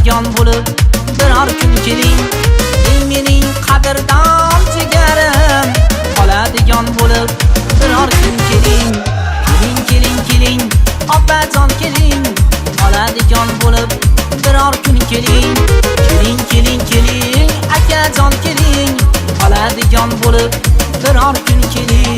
qoladigan bo'lib biror kun keling. Ey mening qadrdon jigarim, qoladigan bo'lib biror kun keling. Keling opajon keling, qoladigan bo'lib biror kun keling. Keling akajon keling, qoladigan bo'lib biror kun keling.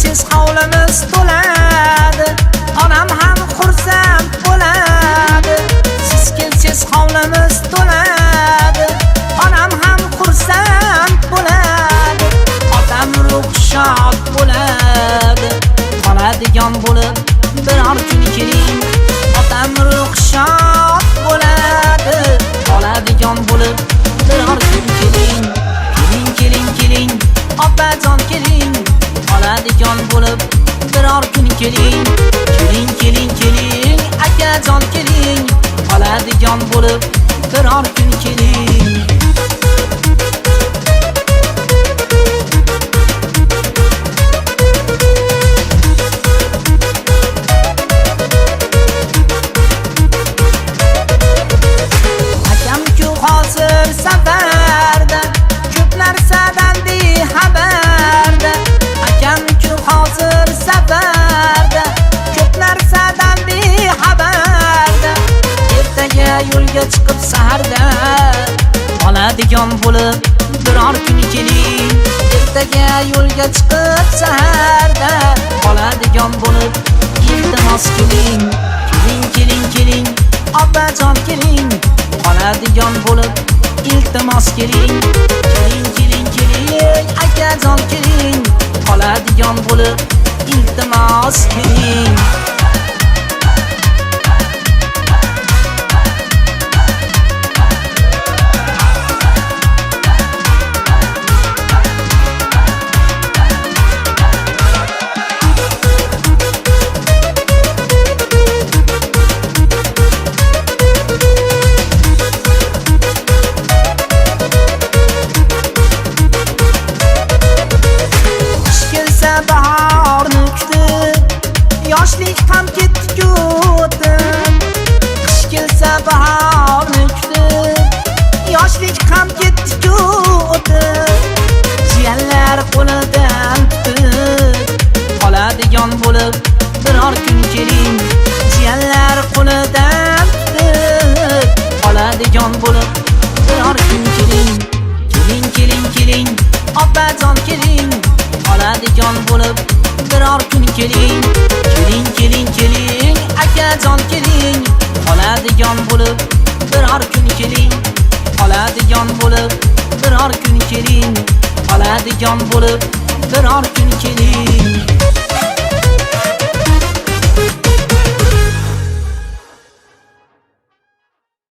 Siz hovlimiz to'ladi, onam ham xursand bo'ladi. Siz kelsiz hovlimiz to'ladi, onam ham xursand bo'ladi. Otam ruxshat bo'ladi, qoladigan bo'lib biror kun keling. Otam ruxshat bo'ladi, qoladigan bo'lib biror kun keling. Keling opajon keling, qoladigan bo'lib biror kun keling. Keling akajon keling, qoladigan bo'lib biror kun keling. Akam-ku hozir safarda, ko'p narsadan bexabarda. Akam-ku hozir safarda, ko'p narsadan bexabarda. Ertaga yo'lga chiqib saharda, qoladigan bo'lib biror kun keling. Ertaga yo'lga chiqib saharda, qoladigan bo'lib iltimos keling. Keling opajon keling, qoladigan bo'lib iltimos keling. Keling akajon keling, qoladigan bo'lib iltimos keling. Bahorni kutib, yoshlik ham ketdi o'tib. Qish kelsa bahorni kutib, yoshlik ham ketdi o'tib. Jiyanlar qo'lidan tutib, qoladigan bo'lib biror kun keling. Jiyanlar qo'lidan tutib, qoladigan bo'lib biror kun keling. Keling opajon keling, qoladigan bo'lib biror kun keling. Keling akajon keling, qoladigan bo'lib biror kun keling. Qoladigan bo'lib biror kun keling. Qoladigan bo'lib biror kun keling.